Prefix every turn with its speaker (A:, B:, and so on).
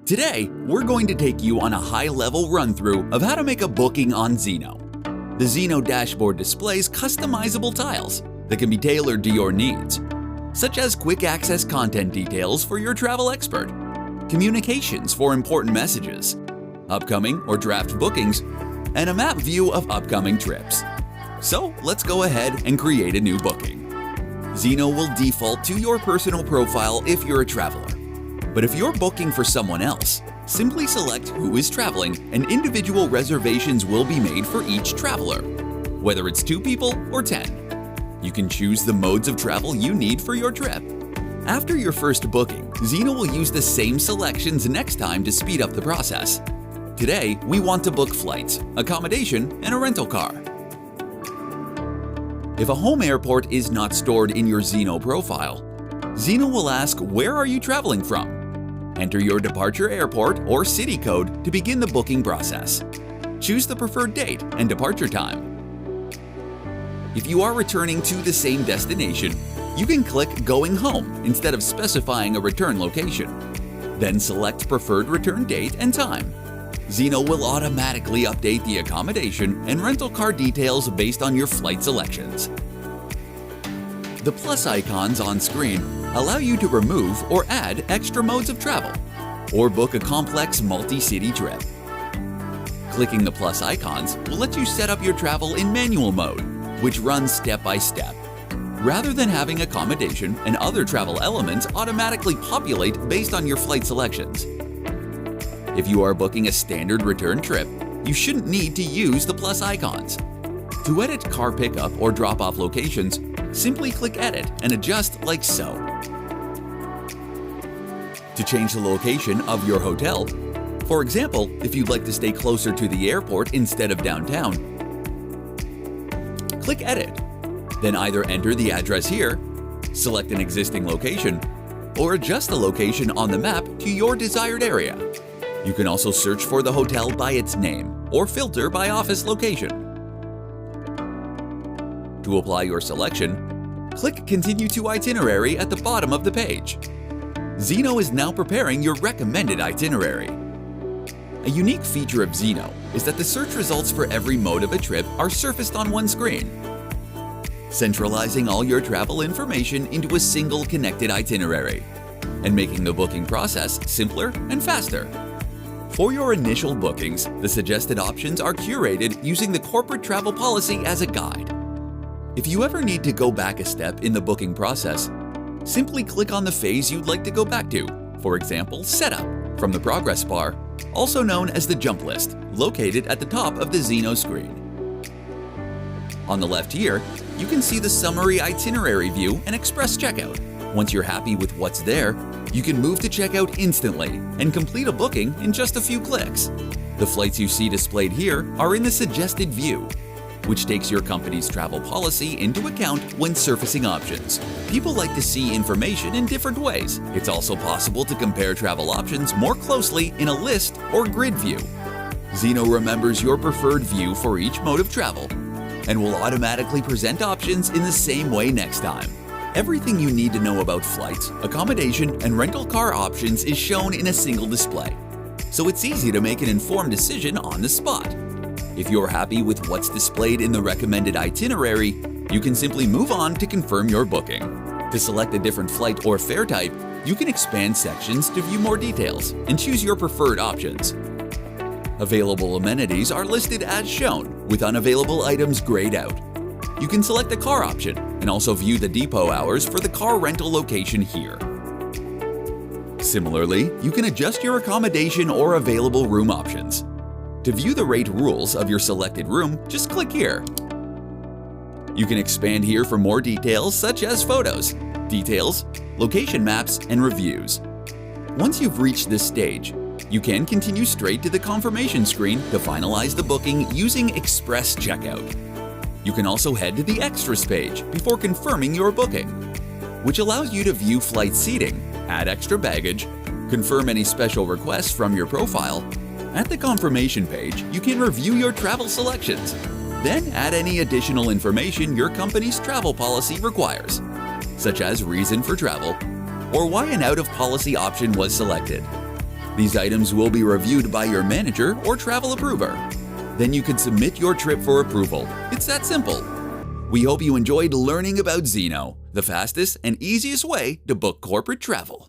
A: Today, we're going to take you on a high-level run-through of how to make a booking on Zeno. The Zeno dashboard displays customizable tiles that can be tailored to your needs, such as quick access content details for your travel expert, communications for important messages, upcoming or draft bookings, and a map view of upcoming trips. So let's go ahead and create a new booking. Zeno will default to your personal profile if you're a traveler. But if you're booking for someone else, simply select who is traveling and individual reservations will be made for each traveler, whether it's 2 people or 10. You can choose the modes of travel you need for your trip. After your first booking, Zeno will use the same selections next time to speed up the process. Today, we want to book flights, accommodation, and a rental car. If a home airport is not stored in your Zeno profile, Zeno will ask, where are you traveling from? Enter your departure airport or city code to begin the booking process. Choose the preferred date and departure time. If you are returning to the same destination, you can click Going Home instead of specifying a return location. Then select preferred return date and time. Zeno will automatically update the accommodation and rental car details based on your flight selections. The plus icons on screen allow you to remove or add extra modes of travel, or book a complex multi-city trip. Clicking the plus icons will let you set up your travel in manual mode, which runs step by step, rather than having accommodation and other travel elements automatically populate based on your flight selections. If you are booking a standard return trip, you shouldn't need to use the plus icons. To edit car pickup or drop-off locations, simply click Edit and adjust like so. To change the location of your hotel, for example, if you'd like to stay closer to the airport instead of downtown, click Edit. Then either enter the address here, select an existing location, or adjust the location on the map to your desired area. You can also search for the hotel by its name or filter by office location. To apply your selection, click Continue to Itinerary at the bottom of the page. Zeno is now preparing your recommended itinerary. A unique feature of Zeno is that the search results for every mode of a trip are surfaced on one screen, centralizing all your travel information into a single connected itinerary and making the booking process simpler and faster. For your initial bookings, the suggested options are curated using the corporate travel policy as a guide. If you ever need to go back a step in the booking process, simply click on the phase you'd like to go back to, for example, Setup, from the progress bar, also known as the jump list, located at the top of the Zeno screen. On the left here, you can see the summary itinerary view and express checkout. Once you're happy with what's there, you can move to checkout instantly and complete a booking in just a few clicks. The flights you see displayed here are in the suggested view, which takes your company's travel policy into account when surfacing options. People like to see information in different ways. It's also possible to compare travel options more closely in a list or grid view. Zeno remembers your preferred view for each mode of travel and will automatically present options in the same way next time. Everything you need to know about flights, accommodation, and rental car options is shown in a single display, so it's easy to make an informed decision on the spot. If you're happy with what's displayed in the recommended itinerary, you can simply move on to confirm your booking. To select a different flight or fare type, you can expand sections to view more details and choose your preferred options. Available amenities are listed as shown, with unavailable items grayed out. You can select the car option and also view the depot hours for the car rental location here. Similarly, you can adjust your accommodation or available room options. To view the rate rules of your selected room, just click here. You can expand here for more details such as photos, details, location maps, and reviews. Once you've reached this stage, you can continue straight to the confirmation screen to finalize the booking using Express Checkout. You can also head to the Extras page before confirming your booking, which allows you to view flight seating, add extra baggage, confirm any special requests from your profile. At the confirmation page, you can review your travel selections, then add any additional information your company's travel policy requires, such as reason for travel or why an out-of-policy option was selected. These items will be reviewed by your manager or travel approver. Then you can submit your trip for approval. It's that simple. We hope you enjoyed learning about Zeno, the fastest and easiest way to book corporate travel.